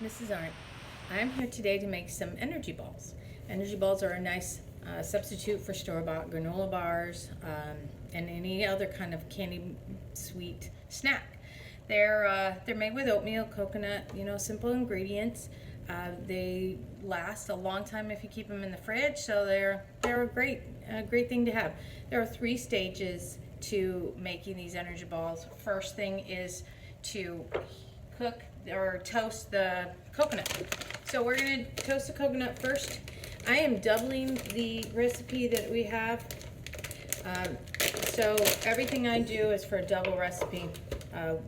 It's Mrs. Arndt. I'm here today to make some energy balls. Energy balls are a nice substitute for store-bought granola bars and any other kind of candy sweet snack. They're made with oatmeal, coconut, simple ingredients. They last a long time if you keep them in the fridge, so they're a great thing to have. There are 3 stages to making these energy balls. First thing is to cook or toast the coconut. So we're going to toast the coconut first. I am doubling the recipe that we have. So everything I do is for a double recipe.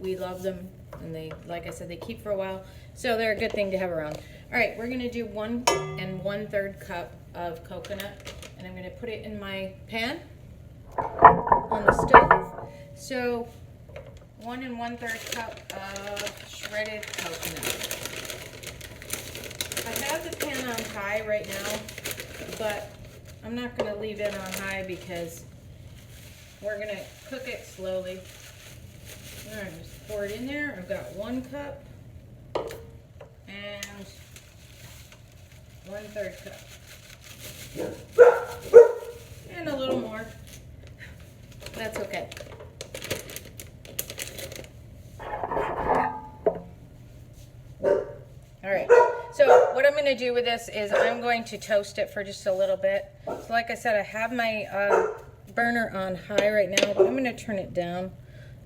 We love them, and like I said, they keep for a while, so they're a good thing to have around. All right, we're going to do 1 1/3 cup of coconut, and I'm going to put it in my pan on the stove. So 1 1/3 cup of shredded coconut. I have the pan on high right now, but I'm not going to leave it on high because we're going to cook it slowly. All right, just pour it in there. I've got 1 cup and 1/3 cup. And a little more. That's okay. All right, so what I'm going to do with this is I'm going to toast it for just a little bit. So like I said, I have my burner on high right now, but I'm going to turn it down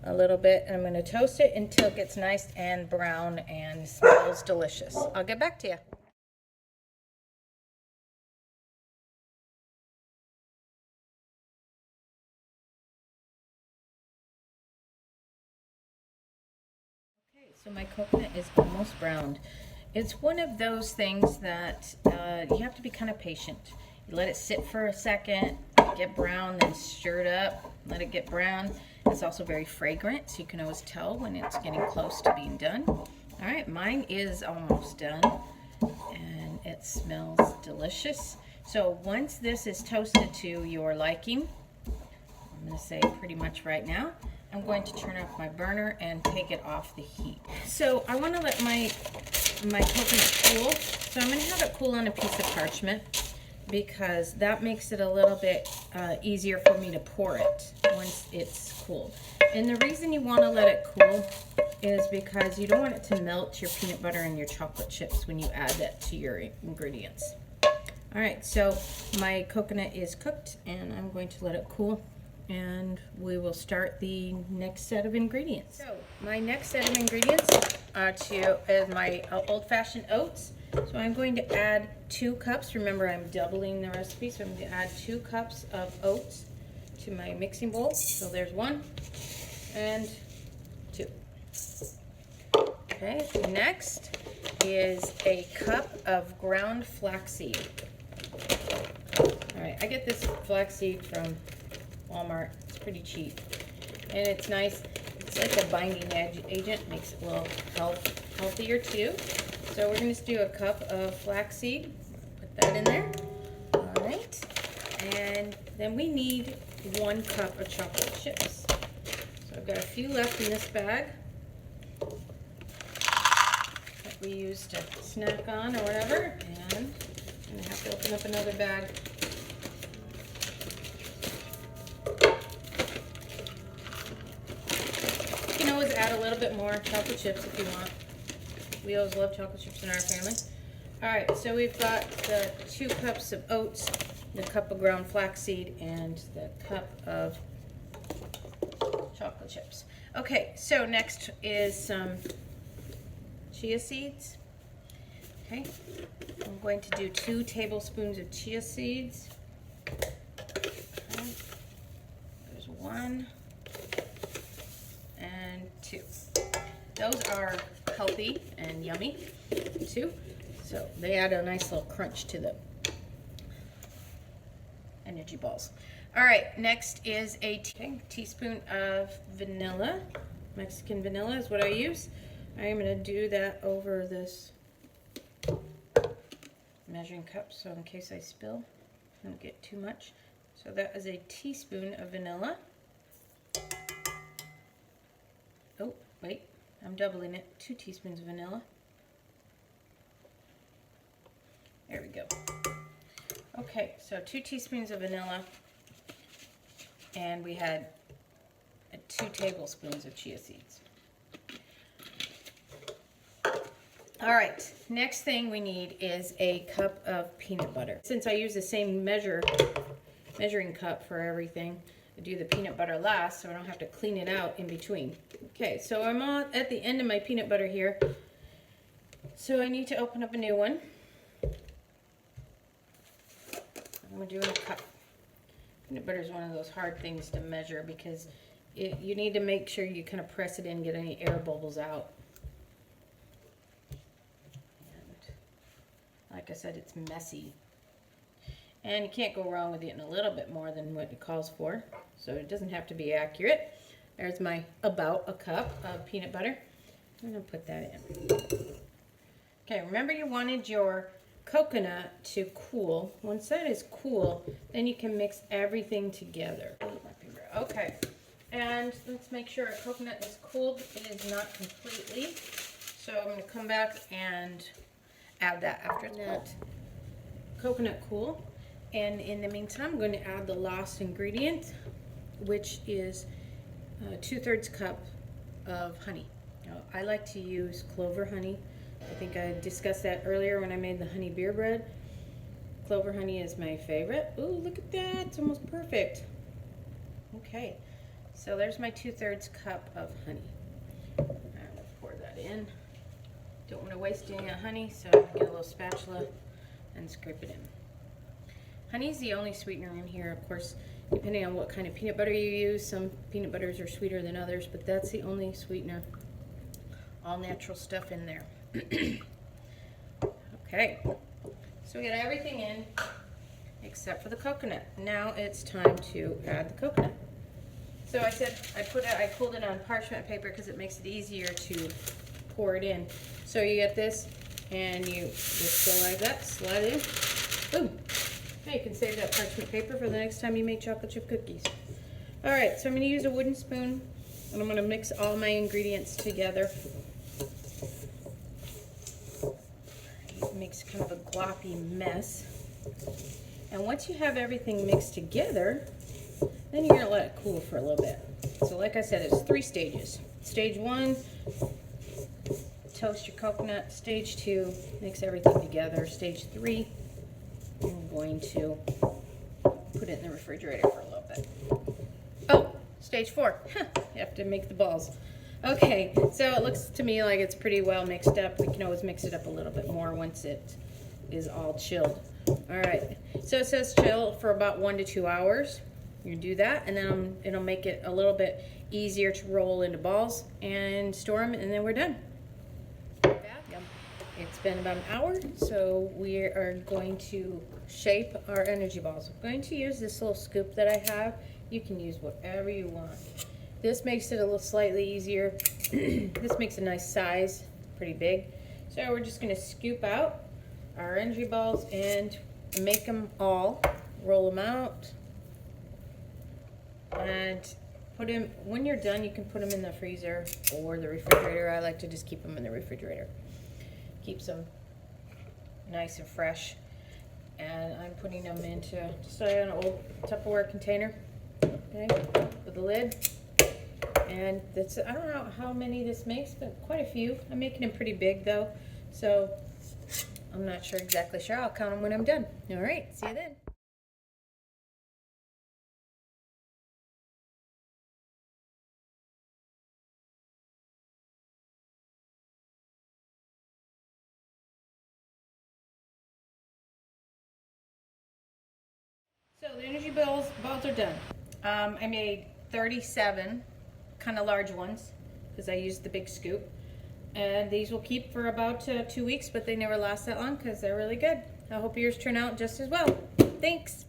a little bit, and I'm going to toast it until it gets nice and brown and smells delicious. I'll get back to you. Okay, so my coconut is almost browned. It's one of those things that you have to be kind of patient. You let it sit for a second, get brown, then stir it up, let it get brown. It's also very fragrant, so you can always tell when it's getting close to being done. All right, mine is almost done, and it smells delicious. So once this is toasted to your liking, I'm going to say pretty much right now, I'm going to turn off my burner and take it off the heat. So I want to let my coconut cool. So I'm going to have it cool on a piece of parchment, because that makes it a little bit easier for me to pour it once it's cooled. And the reason you want to let it cool is because you don't want it to melt your peanut butter and your chocolate chips when you add that to your ingredients. All right, so my coconut is cooked, and I'm going to let it cool, and we will start the next set of ingredients. So my next set of ingredients is my old-fashioned oats. So I'm going to add 2 cups. Remember, I'm doubling the recipe, so I'm going to add 2 cups of oats to my mixing bowl. So there's 1 and 2. Okay, next is a cup of ground flaxseed. All right, I get this flaxseed from Walmart. It's pretty cheap, and it's nice. It's like a binding agent, makes it a little healthier too. So we're going to do a cup of flaxseed. Put that in there. All right, and then we need 1 cup of chocolate chips. So I've got a few left in this bag that we use to snack on or whatever, and I'm going to have to open up another bag. You can always add a little bit more chocolate chips if you want. We always love chocolate chips in our family. All right, so we've got the 2 cups of oats, the cup of ground flaxseed, and the cup of chocolate chips. Okay, so next is some chia seeds. Okay, I'm going to do 2 tablespoons of chia seeds. Okay. There's 1 and 2. Those are healthy and yummy too, so they add a nice little crunch to the energy balls. All right, next is a teaspoon of vanilla. Mexican vanilla is what I use. I am going to do that over this measuring cup, so in case I spill, I don't get too much. So that is a teaspoon of vanilla. Oh, wait, I'm doubling it. 2 teaspoons of vanilla. Okay, so 2 teaspoons of vanilla, and we had 2 tablespoons of chia seeds. All right, next thing we need is a cup of peanut butter. Since I use the same measuring cup for everything, I do the peanut butter last so I don't have to clean it out in between. Okay, so I'm at the end of my peanut butter here. So I need to open up a new one. I'm going to do it in a cup. Peanut butter is one of those hard things to measure because you need to make sure you kind of press it in, get any air bubbles out. Like I said, it's messy. And you can't go wrong with getting a little bit more than what it calls for. So it doesn't have to be accurate. There's my about a cup of peanut butter. I'm going to put that in. Okay, remember you wanted your coconut to cool. Once that is cool, then you can mix everything together. Okay, and let's make sure our coconut is cooled. It is not completely. So I'm going to come back and add that after that coconut cool. And in the meantime, I'm going to add the last ingredient, which is 2/3 cup of honey. Now, I like to use clover honey. I think I discussed that earlier when I made the honey beer bread. Clover honey is my favorite. Ooh, look at that, it's almost perfect. Okay, so there's my 2/3 cup of honey. I'm gonna pour that in. Don't want to waste any honey, so I'm gonna get a little spatula and scrape it in. Honey's the only sweetener in here, of course, depending on what kind of peanut butter you use. Some peanut butters are sweeter than others, but that's the only sweetener. All natural stuff in there. Okay, so we got everything in except for the coconut. Now it's time to add the coconut. So I said I pulled it on parchment paper because it makes it easier to pour it in. So you get this, and you just go like that, slide it in. Boom. Now you can save that parchment paper for the next time you make chocolate chip cookies. All right, so I'm going to use a wooden spoon, and I'm going to mix all my ingredients together. It makes kind of a gloppy mess. And once you have everything mixed together, then you're going to let it cool for a little bit. So like I said, it's 3 stages. Stage 1, toast your coconut. Stage 2, mix everything together. Stage 3, I'm going to put it in the refrigerator for a little bit. Oh, stage 4, you have to make the balls. Okay, so it looks to me like it's pretty well mixed up. We can always mix it up a little bit more once it is all chilled. All right, so it says chill for about 1 to 2 hours. You do that, and then it'll make it a little bit easier to roll into balls and store them, and then we're done. It's been about an hour, so we are going to shape our energy balls. I'm going to use this little scoop that I have. You can use whatever you want. This makes it a little slightly easier. This makes a nice size, pretty big. So we're just going to scoop out our energy balls and make them all, roll them out, and put them, when you're done, you can put them in the freezer or the refrigerator. I like to just keep them in the refrigerator. Keeps them nice and fresh. And I'm putting them into just an old Tupperware container, okay, with a lid. And that's, I don't know how many this makes, but quite a few. I'm making them pretty big though, so I'm not exactly sure. I'll count them when I'm done. All right, see you then. So the energy balls are done. I made 37 kind of large ones because I used the big scoop. And these will keep for about 2 weeks, but they never last that long because they're really good. I hope yours turn out just as well. Thanks.